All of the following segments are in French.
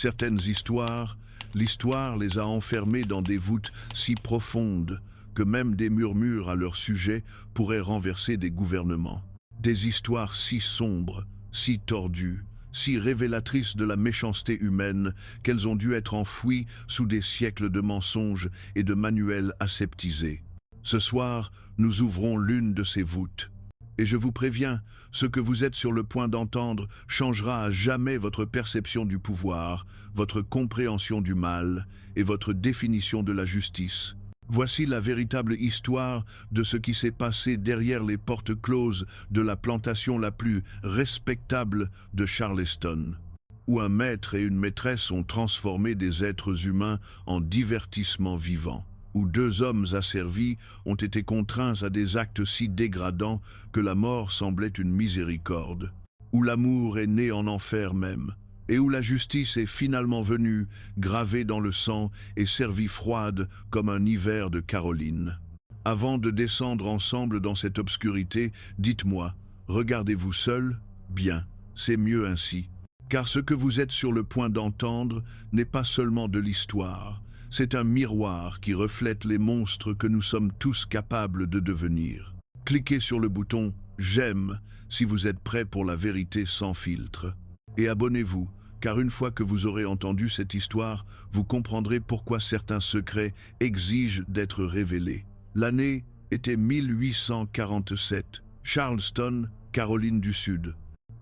Certaines histoires, l'histoire les a enfermés dans des voûtes si profondes que même des murmures à leur sujet pourraient renverser des gouvernements. Des histoires si sombres, si tordues, si révélatrices de la méchanceté humaine qu'elles ont dû être enfouies sous des siècles de mensonges et de manuels aseptisés. Ce soir, nous ouvrons l'une de ces voûtes. Et je vous préviens, ce que vous êtes sur le point d'entendre changera à jamais votre perception du pouvoir, votre compréhension du mal et votre définition de la justice. Voici la véritable histoire de ce qui s'est passé derrière les portes closes de la plantation la plus respectable de Charleston, où un maître et une maîtresse ont transformé des êtres humains en divertissements vivants, où deux hommes asservis ont été contraints à des actes si dégradants que la mort semblait une miséricorde, où l'amour est né en enfer même, et où la justice est finalement venue, gravée dans le sang et servie froide comme un hiver de Caroline. Avant de descendre ensemble dans cette obscurité, dites-moi, regardez-vous seul? Bien, c'est mieux ainsi. Car ce que vous êtes sur le point d'entendre n'est pas seulement de l'histoire, c'est un miroir qui reflète les monstres que nous sommes tous capables de devenir. Cliquez sur le bouton « J'aime » si vous êtes prêt pour la vérité sans filtre. Et abonnez-vous, car une fois que vous aurez entendu cette histoire, vous comprendrez pourquoi certains secrets exigent d'être révélés. L'année était 1847, Charleston, Caroline du Sud,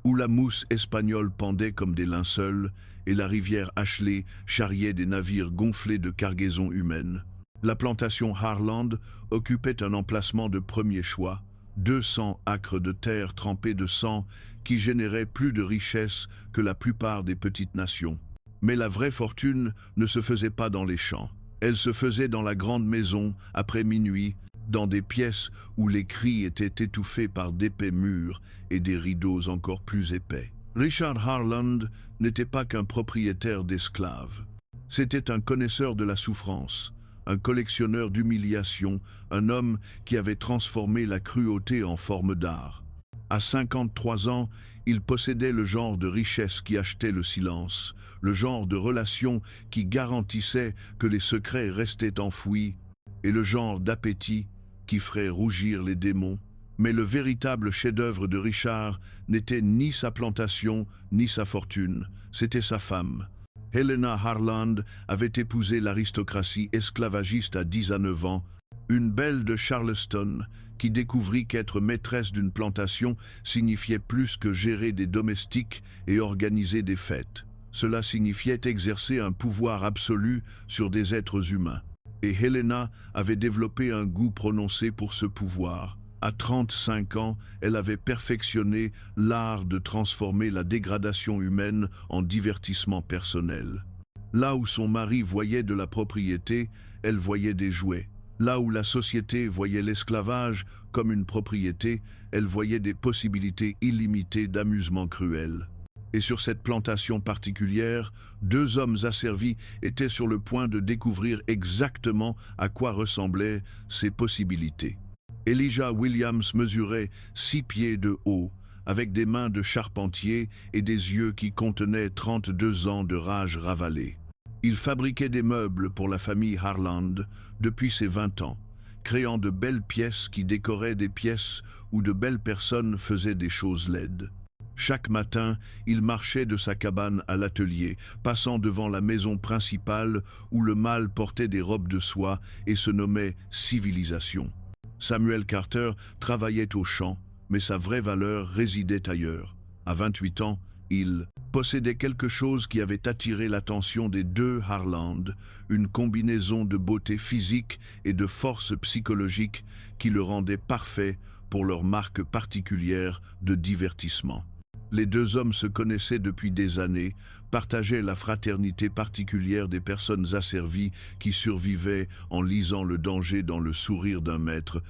où la mousse espagnole pendait comme des linceuls et la rivière Ashley charriait des navires gonflés de cargaisons humaines. La plantation Harland occupait un emplacement de premier choix, 200 acres de terre trempés de sang qui généraient plus de richesses que la plupart des petites nations. Mais la vraie fortune ne se faisait pas dans les champs. Elle se faisait dans la grande maison, après minuit, dans des pièces où les cris étaient étouffés par d'épais murs et des rideaux encore plus épais. Richard Harland n'était pas qu'un propriétaire d'esclaves. C'était un connaisseur de la souffrance, un collectionneur d'humiliation, un homme qui avait transformé la cruauté en forme d'art. À 53 ans, il possédait le genre de richesse qui achetait le silence, le genre de relation qui garantissait que les secrets restaient enfouis, et le genre d'appétit qui ferait rougir les démons. Mais le véritable chef-d'œuvre de Richard n'était ni sa plantation, ni sa fortune, c'était sa femme. Helena Harland avait épousé l'aristocratie esclavagiste à 19 ans, une belle de Charleston qui découvrit qu'être maîtresse d'une plantation signifiait plus que gérer des domestiques et organiser des fêtes. Cela signifiait exercer un pouvoir absolu sur des êtres humains. Et Helena avait développé un goût prononcé pour ce pouvoir. À 35 ans, elle avait perfectionné l'art de transformer la dégradation humaine en divertissement personnel. Là où son mari voyait de la propriété, elle voyait des jouets. Là où la société voyait l'esclavage comme une propriété, elle voyait des possibilités illimitées d'amusement cruel. Et sur cette plantation particulière, deux hommes asservis étaient sur le point de découvrir exactement à quoi ressemblaient ces possibilités. Elijah Williams mesurait 6 pieds de haut, avec des mains de charpentier et des yeux qui contenaient 32 ans de rage ravalée. Il fabriquait des meubles pour la famille Harland depuis ses 20 ans, créant de belles pièces qui décoraient des pièces où de belles personnes faisaient des choses laides. Chaque matin, il marchait de sa cabane à l'atelier, passant devant la maison principale où le mâle portait des robes de soie et se nommait « Civilisation ». Samuel Carter travaillait au champ, mais sa vraie valeur résidait ailleurs. À 28 ans, il possédait quelque chose qui avait attiré l'attention des deux Harland, une combinaison de beauté physique et de force psychologique qui le rendait parfait pour leur marque particulière de divertissement. Les deux hommes se connaissaient depuis des années, partageaient la fraternité particulière des personnes asservies qui survivaient en lisant le danger dans le sourire d'un maître,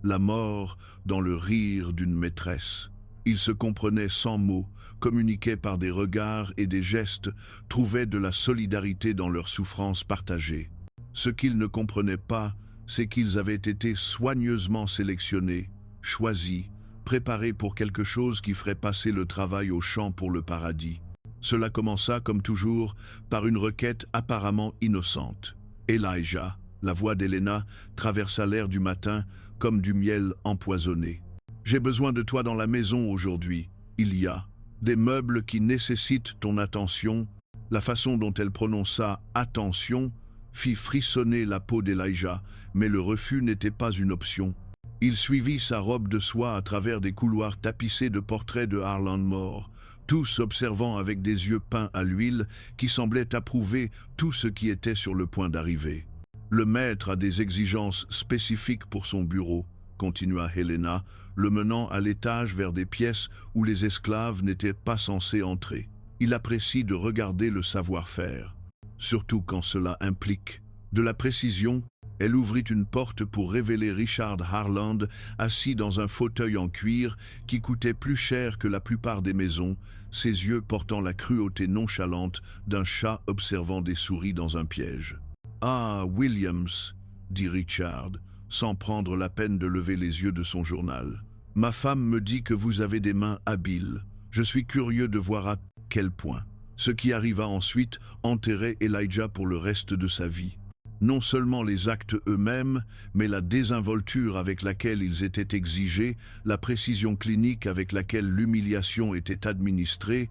la mort dans le rire d'une maîtresse. Ils se comprenaient sans mots, communiquaient par des regards et des gestes, trouvaient de la solidarité dans leurs souffrances partagées. Ce qu'ils ne comprenaient pas, c'est qu'ils avaient été soigneusement sélectionnés, choisis, préparés pour quelque chose qui ferait passer le travail au champ pour le paradis. Cela commença, comme toujours, par une requête apparemment innocente. Elijah, la voix d'Helena, traversa l'air du matin comme du miel empoisonné. « J'ai besoin de toi dans la maison aujourd'hui. Il y a des meubles qui nécessitent ton attention. » La façon dont elle prononça « attention » fit frissonner la peau d'Elijah, mais le refus n'était pas une option. Il suivit sa robe de soie à travers des couloirs tapissés de portraits de Harlan morts, tous observant avec des yeux peints à l'huile qui semblaient approuver tout ce qui était sur le point d'arriver. « Le maître a des exigences spécifiques pour son bureau », continua Helena, le menant à l'étage vers des pièces où les esclaves n'étaient pas censés entrer. « Il apprécie de regarder le savoir-faire, surtout quand cela implique de la précision. » Elle ouvrit une porte pour révéler Richard Harland assis dans un fauteuil en cuir qui coûtait plus cher que la plupart des maisons, ses yeux portant la cruauté nonchalante d'un chat observant des souris dans un piège. « Ah, Williams, » dit Richard, sans prendre la peine de lever les yeux de son journal. « Ma femme me dit que vous avez des mains habiles. Je suis curieux de voir à quel point. » Ce qui arriva ensuite enterrait Elijah pour le reste de sa vie. Non seulement les actes eux-mêmes, mais la désinvolture avec laquelle ils étaient exigés, la précision clinique avec laquelle l'humiliation était administrée,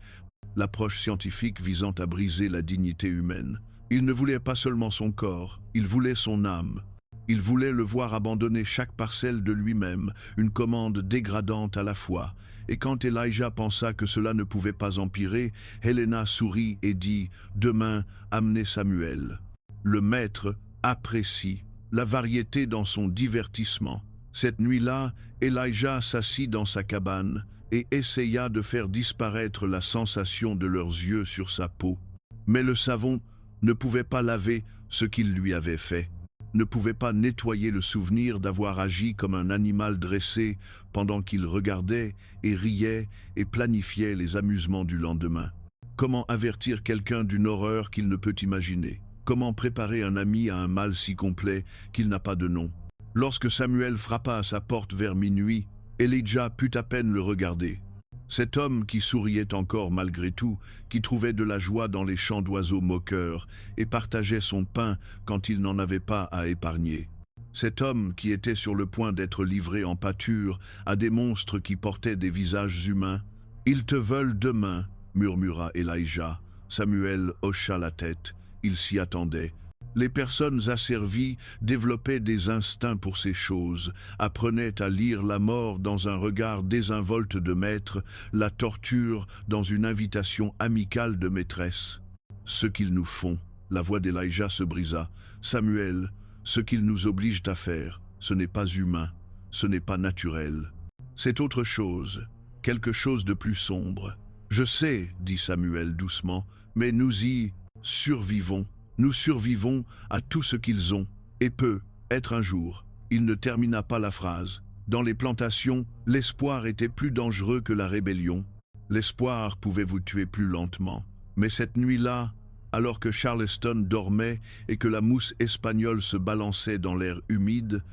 l'approche scientifique visant à briser la dignité humaine. Il ne voulait pas seulement son corps, il voulait son âme. Il voulait le voir abandonner chaque parcelle de lui-même, une commande dégradante à la fois. Et quand Elijah pensa que cela ne pouvait pas empirer, Helena sourit et dit « Demain, amenez Samuel ». Le maître apprécie la variété dans son divertissement. Cette nuit-là, Elijah s'assit dans sa cabane et essaya de faire disparaître la sensation de leurs yeux sur sa peau. Mais le savon ne pouvait pas laver ce qu'il lui avait fait, ne pouvait pas nettoyer le souvenir d'avoir agi comme un animal dressé pendant qu'il regardait et riait et planifiait les amusements du lendemain. Comment avertir quelqu'un d'une horreur qu'il ne peut imaginer ? Comment préparer un ami à un mal si complet qu'il n'a pas de nom? Lorsque Samuel frappa à sa porte vers minuit, Elijah put à peine le regarder. Cet homme qui souriait encore malgré tout, qui trouvait de la joie dans les chants d'oiseaux moqueurs et partageait son pain quand il n'en avait pas à épargner. Cet homme qui était sur le point d'être livré en pâture à des monstres qui portaient des visages humains. « Ils te veulent demain », murmura Elijah. Samuel hocha la tête. Il s'y attendait. Les personnes asservies développaient des instincts pour ces choses, apprenaient à lire la mort dans un regard désinvolte de maître, la torture dans une invitation amicale de maîtresse. « Ce qu'ils nous font », la voix d'Elijah se brisa. « Samuel, ce qu'ils nous obligent à faire, ce n'est pas humain, ce n'est pas naturel. C'est autre chose, quelque chose de plus sombre. »« Je sais, » dit Samuel doucement, « mais nous y survivons. Nous survivons à tout ce qu'ils ont, et peut être un jour. » Il ne termina pas la phrase. Dans les plantations, l'espoir était plus dangereux que la rébellion. L'espoir pouvait vous tuer plus lentement. Mais cette nuit-là, alors que Charleston dormait et que la mousse espagnole se balançait dans l'air humide,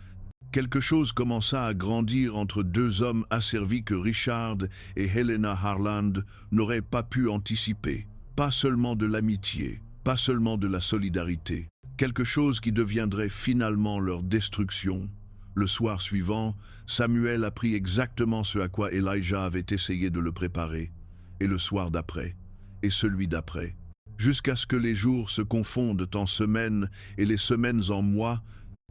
quelque chose commença à grandir entre deux hommes asservis que Richard et Helena Harland n'auraient pas pu anticiper. Pas seulement de l'amitié, pas seulement de la solidarité, quelque chose qui deviendrait finalement leur destruction. Le soir suivant, Samuel apprit exactement ce à quoi Elijah avait essayé de le préparer, et le soir d'après, et celui d'après, jusqu'à ce que les jours se confondent en semaines et les semaines en mois,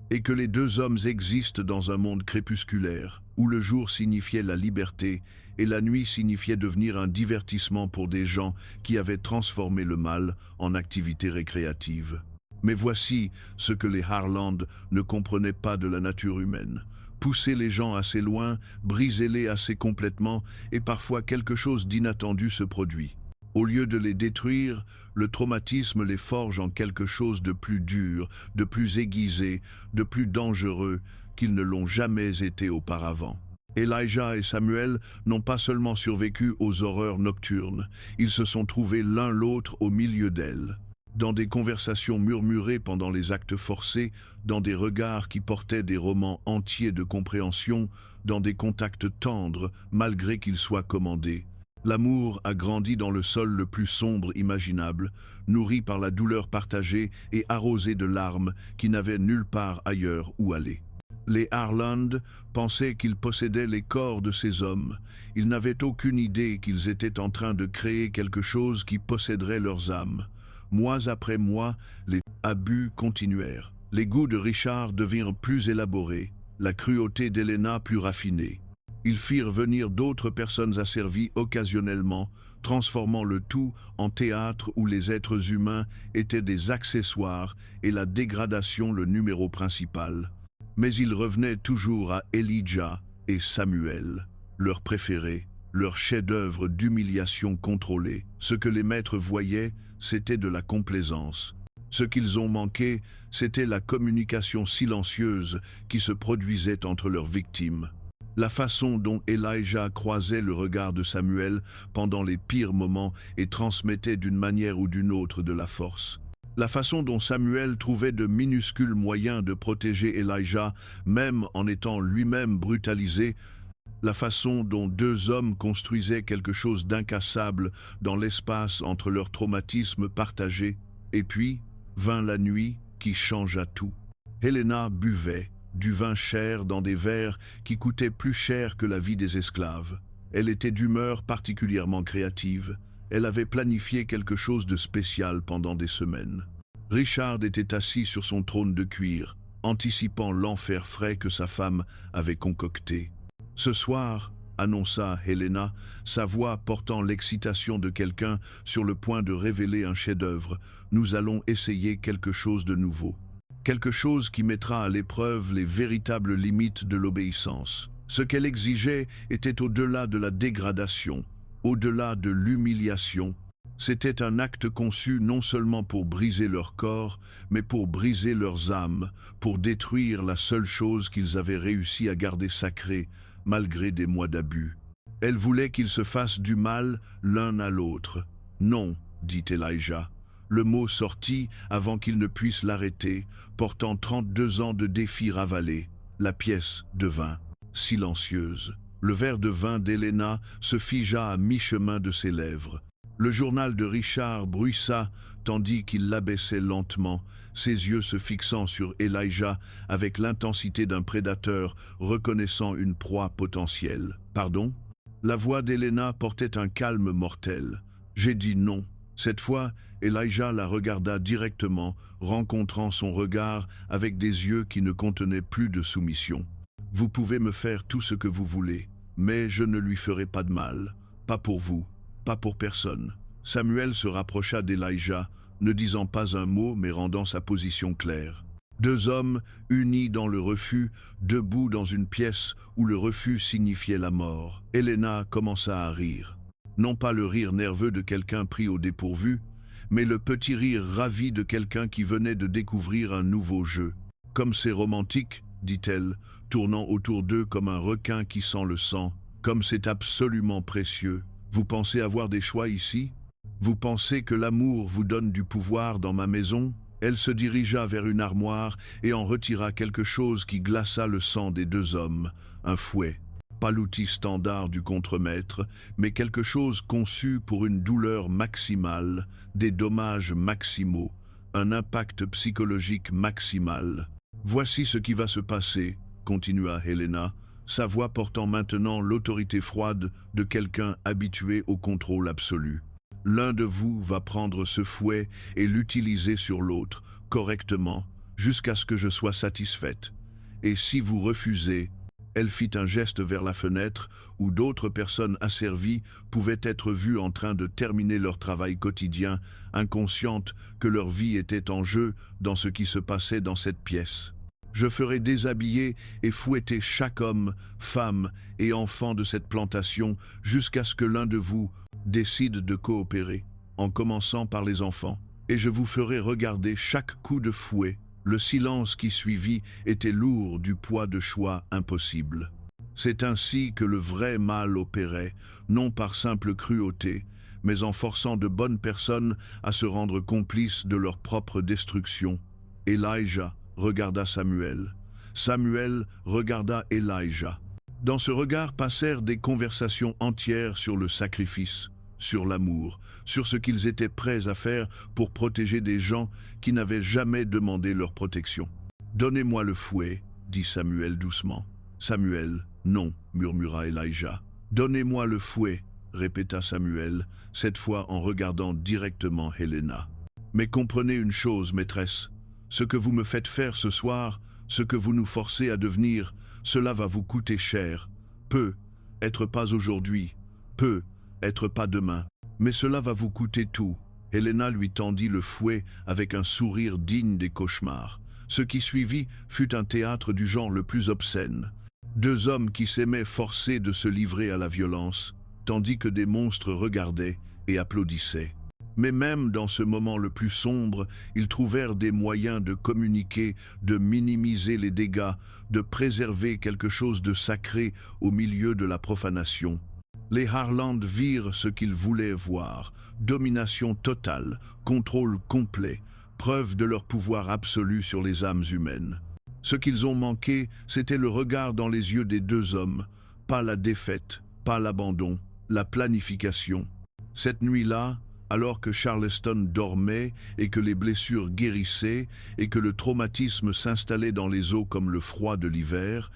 et que les deux hommes existent dans un monde crépusculaire, où le jour signifiait la liberté et la nuit signifiait devenir un divertissement pour des gens qui avaient transformé le mal en activité récréative. Mais voici ce que les Harland ne comprenaient pas de la nature humaine. Pousser les gens assez loin, briser-les assez complètement, et parfois quelque chose d'inattendu se produit. Au lieu de les détruire, le traumatisme les forge en quelque chose de plus dur, de plus aiguisé, de plus dangereux qu'ils ne l'ont jamais été auparavant. Elijah et Samuel n'ont pas seulement survécu aux horreurs nocturnes, ils se sont trouvés l'un l'autre au milieu d'elles. Dans des conversations murmurées pendant les actes forcés, dans des regards qui portaient des romans entiers de compréhension, dans des contacts tendres malgré qu'ils soient commandés. L'amour a grandi dans le sol le plus sombre imaginable, nourri par la douleur partagée et arrosé de larmes qui n'avaient nulle part ailleurs où aller. Les Harland pensaient qu'ils possédaient les corps de ces hommes. Ils n'avaient aucune idée qu'ils étaient en train de créer quelque chose qui posséderait leurs âmes. Mois après mois, les abus continuèrent. Les goûts de Richard devinrent plus élaborés, la cruauté d'Helena plus raffinée. Ils firent venir d'autres personnes asservies occasionnellement, transformant le tout en théâtre où les êtres humains étaient des accessoires et la dégradation le numéro principal. Mais ils revenaient toujours à Elijah et Samuel, leurs préférés, leur chef-d'œuvre d'humiliation contrôlée. Ce que les maîtres voyaient, c'était de la complaisance. Ce qu'ils ont manqué, c'était la communication silencieuse qui se produisait entre leurs victimes. La façon dont Elijah croisait le regard de Samuel pendant les pires moments et transmettait d'une manière ou d'une autre de la force. La façon dont Samuel trouvait de minuscules moyens de protéger Elijah, même en étant lui-même brutalisé. La façon dont deux hommes construisaient quelque chose d'incassable dans l'espace entre leurs traumatismes partagés. Et puis, vint la nuit qui changea tout. Helena buvait du vin cher dans des verres qui coûtaient plus cher que la vie des esclaves. Elle était d'humeur particulièrement créative. Elle avait planifié quelque chose de spécial pendant des semaines. Richard était assis sur son trône de cuir, anticipant l'enfer frais que sa femme avait concocté. « Ce soir, » annonça Helena, sa voix portant l'excitation de quelqu'un sur le point de révéler un chef-d'œuvre, « nous allons essayer quelque chose de nouveau. Quelque chose qui mettra à l'épreuve les véritables limites de l'obéissance. » Ce qu'elle exigeait était au-delà de la dégradation, au-delà de l'humiliation. C'était un acte conçu non seulement pour briser leur corps, mais pour briser leurs âmes, pour détruire la seule chose qu'ils avaient réussi à garder sacrée, malgré des mois d'abus. Elle voulait qu'ils se fassent du mal l'un à l'autre. « Non », dit Elijah. Le mot sortit avant qu'il ne puisse l'arrêter, portant 32 ans de défis ravalés. La pièce devint silencieuse. Le verre de vin d'Helena se figea à mi-chemin de ses lèvres. Le journal de Richard bruissa tandis qu'il l'abaissait lentement, ses yeux se fixant sur Elijah avec l'intensité d'un prédateur reconnaissant une proie potentielle. « Pardon ?» La voix d'Helena portait un calme mortel. « J'ai dit non. » Cette fois, Elijah la regarda directement, rencontrant son regard avec des yeux qui ne contenaient plus de soumission. « Vous pouvez me faire tout ce que vous voulez, mais je ne lui ferai pas de mal. Pas pour vous, pas pour personne. » Samuel se rapprocha d'Elijah, ne disant pas un mot mais rendant sa position claire. Deux hommes, unis dans le refus, debout dans une pièce où le refus signifiait la mort. Helena commença à rire. Non pas le rire nerveux de quelqu'un pris au dépourvu, mais le petit rire ravi de quelqu'un qui venait de découvrir un nouveau jeu. « Comme c'est romantique », dit-elle, tournant autour d'eux comme un requin qui sent le sang. « Comme c'est absolument précieux. Vous pensez avoir des choix ici ? Vous pensez que l'amour vous donne du pouvoir dans ma maison ?» Elle se dirigea vers une armoire et en retira quelque chose qui glaça le sang des deux hommes, un fouet. Pas l'outil standard du contremaître, mais quelque chose conçu pour une douleur maximale, des dommages maximaux, un impact psychologique maximal. « Voici ce qui va se passer », continua Helena, sa voix portant maintenant l'autorité froide de quelqu'un habitué au contrôle absolu. « L'un de vous va prendre ce fouet et l'utiliser sur l'autre, correctement, jusqu'à ce que je sois satisfaite. Et si vous refusez, » elle fit un geste vers la fenêtre où d'autres personnes asservies pouvaient être vues en train de terminer leur travail quotidien, inconscientes que leur vie était en jeu dans ce qui se passait dans cette pièce. « Je ferai déshabiller et fouetter chaque homme, femme et enfant de cette plantation jusqu'à ce que l'un de vous décide de coopérer, en commençant par les enfants. Et je vous ferai regarder chaque coup de fouet. » Le silence qui suivit était lourd du poids de choix impossibles. C'est ainsi que le vrai mal opérait, non par simple cruauté, mais en forçant de bonnes personnes à se rendre complices de leur propre destruction. Elijah regarda Samuel. Samuel regarda Elijah. Dans ce regard passèrent des conversations entières sur le sacrifice, sur l'amour, sur ce qu'ils étaient prêts à faire pour protéger des gens qui n'avaient jamais demandé leur protection. « Donnez-moi le fouet », dit Samuel doucement. « Samuel, non », murmura Elijah. « Donnez-moi le fouet », répéta Samuel, cette fois en regardant directement Helena. « Mais comprenez une chose, maîtresse, ce que vous me faites faire ce soir, ce que vous nous forcez à devenir, cela va vous coûter cher. Peut être pas aujourd'hui, peut être pas demain, mais cela va vous coûter tout. » Helena lui tendit le fouet avec un sourire digne des cauchemars. Ce qui suivit fut un théâtre du genre le plus obscène. Deux hommes qui s'aimaient forcés de se livrer à la violence, tandis que des monstres regardaient et applaudissaient. Mais même dans ce moment le plus sombre, ils trouvèrent des moyens de communiquer, de minimiser les dégâts, de préserver quelque chose de sacré au milieu de la profanation. Les Harland virent ce qu'ils voulaient voir, domination totale, contrôle complet, preuve de leur pouvoir absolu sur les âmes humaines. Ce qu'ils ont manqué, c'était le regard dans les yeux des deux hommes, pas la défaite, pas l'abandon, la planification. Cette nuit-là, alors que Charleston dormait et que les blessures guérissaient et que le traumatisme s'installait dans les os comme le froid de l'hiver,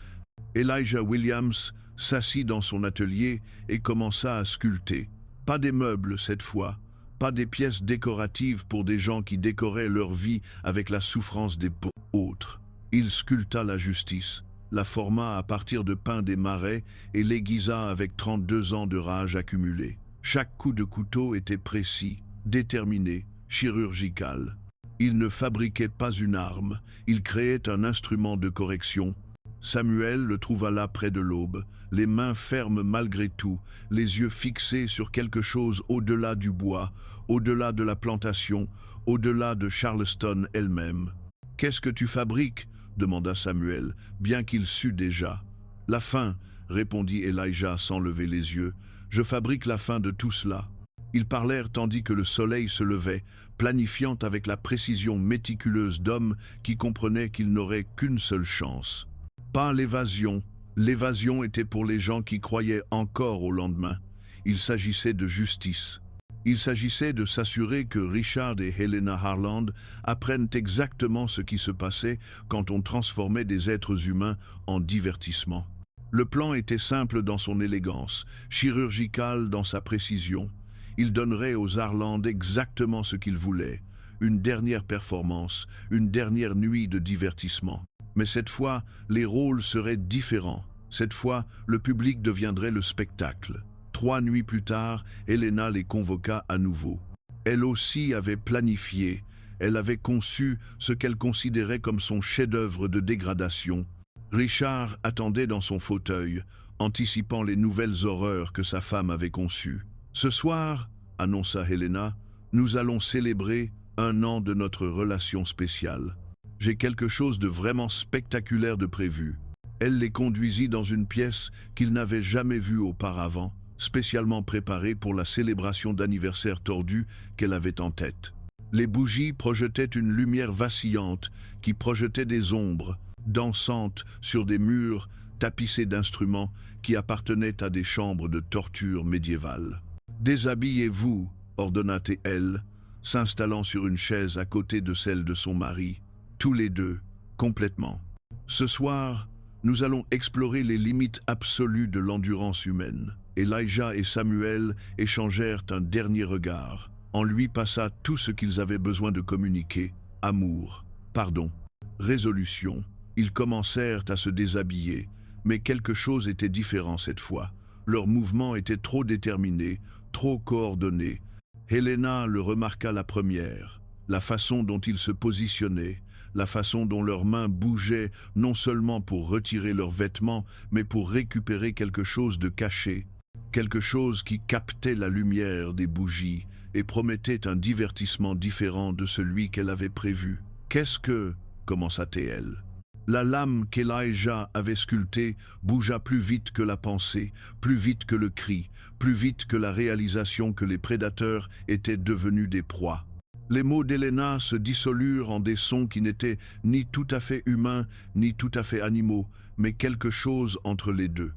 Elijah Williams s'assit dans son atelier et commença à sculpter. Pas des meubles cette fois, pas des pièces décoratives pour des gens qui décoraient leur vie avec la souffrance des autres. Il sculpta la justice, la forma à partir de pins des marais et l'aiguisa avec 32 ans de rage accumulée. Chaque coup de couteau était précis, déterminé, chirurgical. Il ne fabriquait pas une arme, il créait un instrument de correction. Samuel le trouva là près de l'aube, les mains fermes malgré tout, les yeux fixés sur quelque chose au-delà du bois, au-delà de la plantation, au-delà de Charleston elle-même. « Qu'est-ce que tu fabriques » demanda Samuel, bien qu'il sût déjà. « La fin » répondit Elijah sans lever les yeux. « Je fabrique la fin de tout cela. » Ils parlèrent tandis que le soleil se levait, planifiant avec la précision méticuleuse d'hommes qui comprenaient qu'ils n'auraient qu'une seule chance. Pas l'évasion. L'évasion était pour les gens qui croyaient encore au lendemain. Il s'agissait de justice. Il s'agissait de s'assurer que Richard et Helena Harland apprennent exactement ce qui se passait quand on transformait des êtres humains en divertissement. Le plan était simple dans son élégance, chirurgical dans sa précision. Il donnerait aux Harland exactement ce qu'ils voulaient, une dernière performance, une dernière nuit de divertissement. Mais cette fois, les rôles seraient différents. Cette fois, le public deviendrait le spectacle. 3 nuits plus tard, Helena les convoqua à nouveau. Elle aussi avait planifié, elle avait conçu ce qu'elle considérait comme son chef-d'œuvre de dégradation. Richard attendait dans son fauteuil, anticipant les nouvelles horreurs que sa femme avait conçues. « Ce soir, annonça Helena, nous allons célébrer 1 an de notre relation spéciale. J'ai quelque chose de vraiment spectaculaire de prévu. » Elle les conduisit dans une pièce qu'ils n'avaient jamais vue auparavant, spécialement préparée pour la célébration d'anniversaire tordue qu'elle avait en tête. Les bougies projetaient une lumière vacillante qui projetait des ombres, dansantes sur des murs tapissés d'instruments qui appartenaient à des chambres de torture médiévales. « Déshabillez-vous » ordonna-t-elle, s'installant sur une chaise à côté de celle de son mari, tous les deux, complètement. « Ce soir, nous allons explorer les limites absolues de l'endurance humaine. » Elijah et Samuel échangèrent un dernier regard. En lui passa tout ce qu'ils avaient besoin de communiquer, amour, pardon, résolution. Ils commencèrent à se déshabiller, mais quelque chose était différent cette fois. Leurs mouvements étaient trop déterminés, trop coordonnés. Helena le remarqua la première, la façon dont ils se positionnaient, la façon dont leurs mains bougeaient non seulement pour retirer leurs vêtements, mais pour récupérer quelque chose de caché, quelque chose qui captait la lumière des bougies et promettait un divertissement différent de celui qu'elle avait prévu. « Qu'est-ce que » commença-t-elle. La lame qu'Elijah avait sculptée bougea plus vite que la pensée, plus vite que le cri, plus vite que la réalisation que les prédateurs étaient devenus des proies. Les mots d'Helena se dissolurent en des sons qui n'étaient ni tout à fait humains, ni tout à fait animaux, mais quelque chose entre les deux.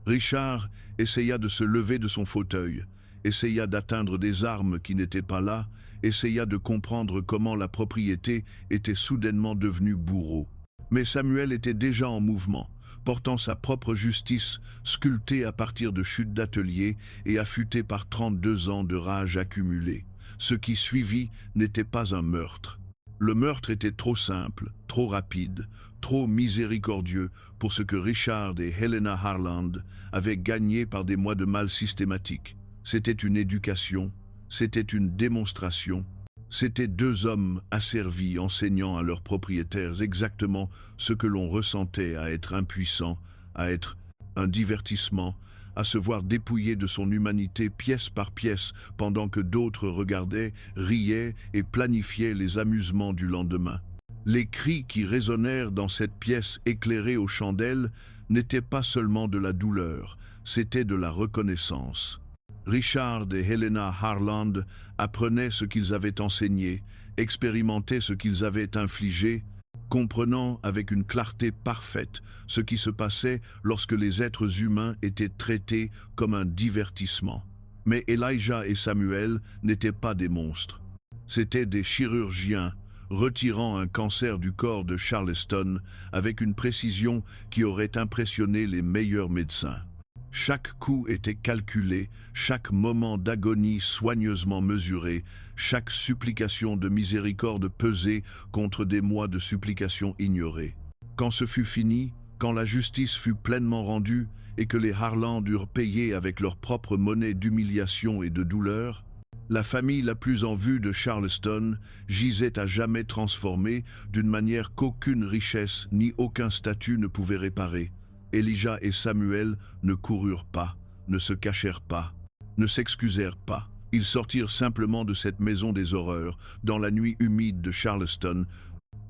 Richard essaya de se lever de son fauteuil, essaya d'atteindre des armes qui n'étaient pas là, essaya de comprendre comment la propriété était soudainement devenue bourreau. Mais Samuel était déjà en mouvement, portant sa propre justice, sculptée à partir de chutes d'atelier et affûtée par 32 ans de rage accumulée. Ce qui suivit n'était pas un meurtre. Le meurtre était trop simple, trop rapide, trop miséricordieux pour ce que Richard et Helena Harland avaient gagné par des mois de mal systématiques. C'était une éducation, c'était une démonstration. C'étaient deux hommes asservis enseignant à leurs propriétaires exactement ce que l'on ressentait à être impuissant, à être un divertissement, à se voir dépouillé de son humanité pièce par pièce pendant que d'autres regardaient, riaient et planifiaient les amusements du lendemain. Les cris qui résonnèrent dans cette pièce éclairée aux chandelles n'étaient pas seulement de la douleur, c'était de la reconnaissance. Richard et Helena Harland apprenaient ce qu'ils avaient enseigné, expérimentaient ce qu'ils avaient infligé, comprenant avec une clarté parfaite ce qui se passait lorsque les êtres humains étaient traités comme un divertissement. Mais Elijah et Samuel n'étaient pas des monstres. C'étaient des chirurgiens retirant un cancer du corps de Charleston avec une précision qui aurait impressionné les meilleurs médecins. Chaque coup était calculé, chaque moment d'agonie soigneusement mesuré, chaque supplication de miséricorde pesée contre des mois de supplication ignorées. Quand ce fut fini, quand la justice fut pleinement rendue et que les Harland durent payer avec leur propre monnaie d'humiliation et de douleur, la famille la plus en vue de Charleston gisait à jamais transformée d'une manière qu'aucune richesse ni aucun statut ne pouvait réparer. Elijah et Samuel ne coururent pas, ne se cachèrent pas, ne s'excusèrent pas. Ils sortirent simplement de cette maison des horreurs, dans la nuit humide de Charleston,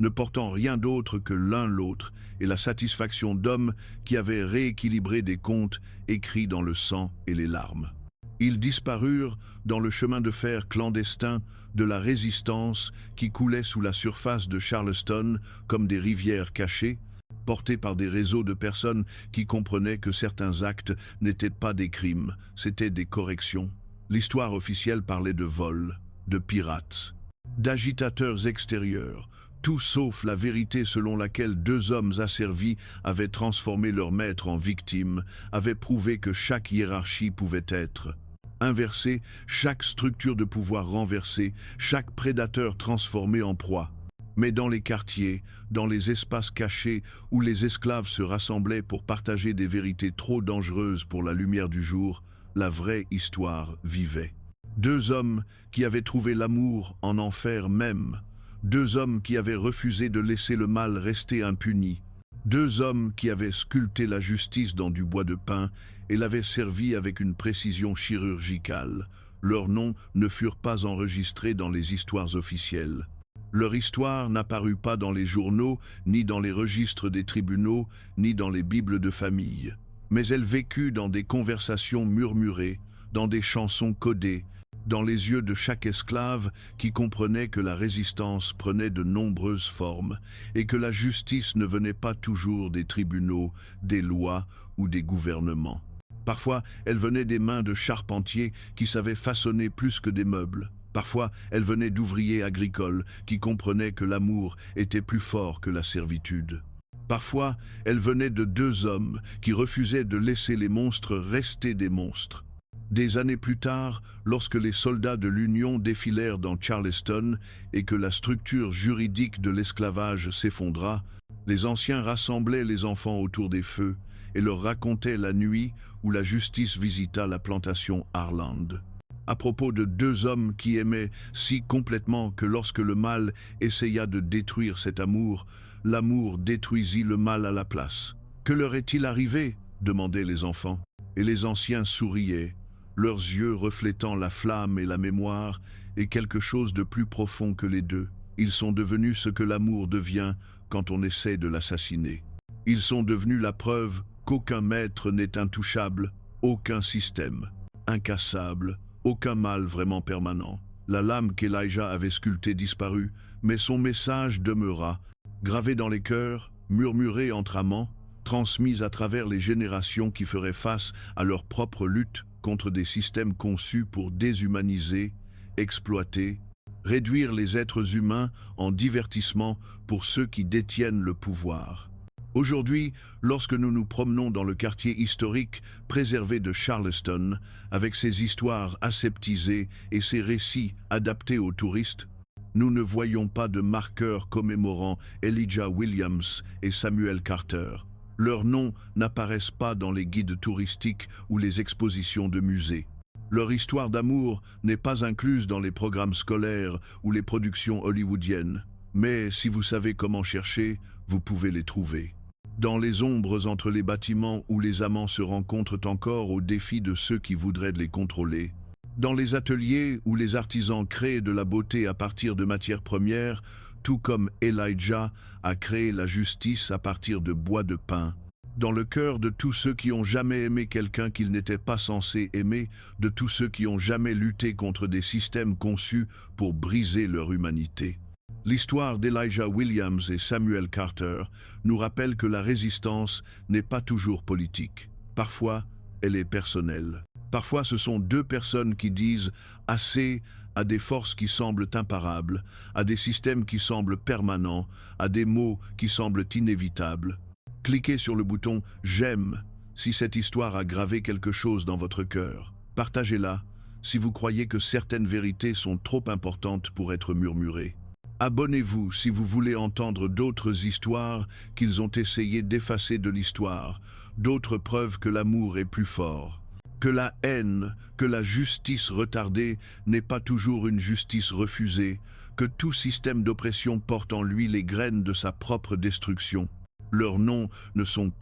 ne portant rien d'autre que l'un l'autre et la satisfaction d'hommes qui avaient rééquilibré des comptes écrits dans le sang et les larmes. Ils disparurent dans le chemin de fer clandestin de la résistance qui coulait sous la surface de Charleston comme des rivières cachées, portés par des réseaux de personnes qui comprenaient que certains actes n'étaient pas des crimes, c'étaient des corrections. L'histoire officielle parlait de vols, de pirates, d'agitateurs extérieurs, tout sauf la vérité selon laquelle deux hommes asservis avaient transformé leur maître en victime, avaient prouvé que chaque hiérarchie pouvait être inversée, chaque structure de pouvoir renversée, chaque prédateur transformé en proie. Mais dans les quartiers, dans les espaces cachés où les esclaves se rassemblaient pour partager des vérités trop dangereuses pour la lumière du jour, la vraie histoire vivait. Deux hommes qui avaient trouvé l'amour en enfer même, deux hommes qui avaient refusé de laisser le mal rester impuni, deux hommes qui avaient sculpté la justice dans du bois de pin et l'avaient servi avec une précision chirurgicale. Leurs noms ne furent pas enregistrés dans les histoires officielles. Leur histoire n'apparut pas dans les journaux, ni dans les registres des tribunaux, ni dans les bibles de famille. Mais elle vécut dans des conversations murmurées, dans des chansons codées, dans les yeux de chaque esclave qui comprenait que la résistance prenait de nombreuses formes et que la justice ne venait pas toujours des tribunaux, des lois ou des gouvernements. Parfois, elle venait des mains de charpentiers qui savaient façonner plus que des meubles. Parfois, elle venait d'ouvriers agricoles qui comprenaient que l'amour était plus fort que la servitude. Parfois, elle venait de deux hommes qui refusaient de laisser les monstres rester des monstres. Des années plus tard, lorsque les soldats de l'Union défilèrent dans Charleston et que la structure juridique de l'esclavage s'effondra, les anciens rassemblaient les enfants autour des feux et leur racontaient la nuit où la justice visita la plantation Harland. À propos de deux hommes qui aimaient si complètement que lorsque le mal essaya de détruire cet amour, l'amour détruisit le mal à la place. « Que leur est-il arrivé ?» demandaient les enfants. Et les anciens souriaient, leurs yeux reflétant la flamme et la mémoire et quelque chose de plus profond que les deux. Ils sont devenus ce que l'amour devient quand on essaie de l'assassiner. Ils sont devenus la preuve qu'aucun maître n'est intouchable, aucun système incassable, aucun mal vraiment permanent. La lame qu'Elijah avait sculptée disparut, mais son message demeura, gravé dans les cœurs, murmuré entre amants, transmise à travers les générations qui feraient face à leur propre lutte contre des systèmes conçus pour déshumaniser, exploiter, réduire les êtres humains en divertissement pour ceux qui détiennent le pouvoir. Aujourd'hui, lorsque nous nous promenons dans le quartier historique préservé de Charleston, avec ses histoires aseptisées et ses récits adaptés aux touristes, nous ne voyons pas de marqueurs commémorant Elijah Williams et Samuel Carter. Leurs noms n'apparaissent pas dans les guides touristiques ou les expositions de musées. Leur histoire d'amour n'est pas incluse dans les programmes scolaires ou les productions hollywoodiennes. Mais si vous savez comment chercher, vous pouvez les trouver. Dans les ombres entre les bâtiments où les amants se rencontrent encore au défi de ceux qui voudraient les contrôler. Dans les ateliers où les artisans créent de la beauté à partir de matières premières, tout comme Elijah a créé la justice à partir de bois de pin. Dans le cœur de tous ceux qui ont jamais aimé quelqu'un qu'ils n'étaient pas censés aimer, de tous ceux qui ont jamais lutté contre des systèmes conçus pour briser leur humanité. L'histoire d'Elijah Williams et Samuel Carter nous rappelle que la résistance n'est pas toujours politique. Parfois, elle est personnelle. Parfois, ce sont deux personnes qui disent « assez » à des forces qui semblent imparables, à des systèmes qui semblent permanents, à des mots qui semblent inévitables. Cliquez sur le bouton « J'aime » si cette histoire a gravé quelque chose dans votre cœur. Partagez-la si vous croyez que certaines vérités sont trop importantes pour être murmurées. Abonnez-vous si vous voulez entendre d'autres histoires qu'ils ont essayé d'effacer de l'histoire, d'autres preuves que l'amour est plus fort. Que la haine, que la justice retardée n'est pas toujours une justice refusée, que tout système d'oppression porte en lui les graines de sa propre destruction. Leurs noms ne sont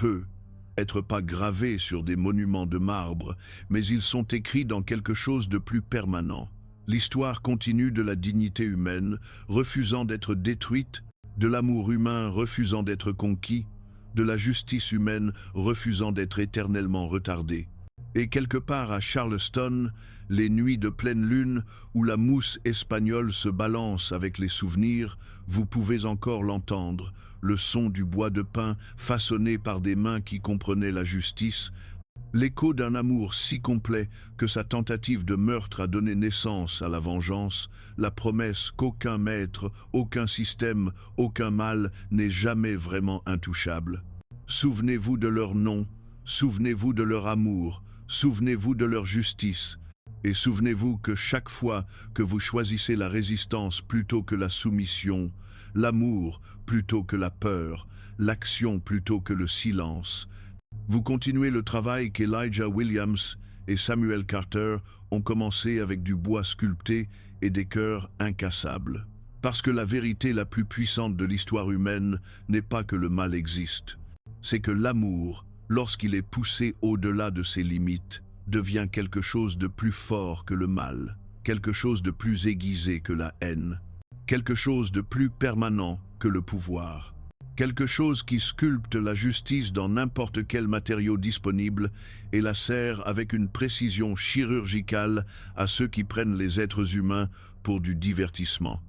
être pas gravés sur des monuments de marbre, mais ils sont écrits dans quelque chose de plus permanent. L'histoire continue de la dignité humaine, refusant d'être détruite, de l'amour humain refusant d'être conquis, de la justice humaine refusant d'être éternellement retardée. Et quelque part à Charleston, les nuits de pleine lune où la mousse espagnole se balance avec les souvenirs, vous pouvez encore l'entendre, le son du bois de pin façonné par des mains qui comprenaient la justice, l'écho d'un amour si complet que sa tentative de meurtre a donné naissance à la vengeance, la promesse qu'aucun maître, aucun système, aucun mal n'est jamais vraiment intouchable. Souvenez-vous de leur nom, souvenez-vous de leur amour, souvenez-vous de leur justice, et souvenez-vous que chaque fois que vous choisissez la résistance plutôt que la soumission, l'amour plutôt que la peur, l'action plutôt que le silence, vous continuez le travail qu'Elijah Williams et Samuel Carter ont commencé avec du bois sculpté et des cœurs incassables. Parce que la vérité la plus puissante de l'histoire humaine n'est pas que le mal existe, c'est que l'amour, lorsqu'il est poussé au-delà de ses limites, devient quelque chose de plus fort que le mal, quelque chose de plus aiguisé que la haine, quelque chose de plus permanent que le pouvoir, quelque chose qui sculpte la justice dans n'importe quel matériau disponible et la serre avec une précision chirurgicale à ceux qui prennent les êtres humains pour du divertissement.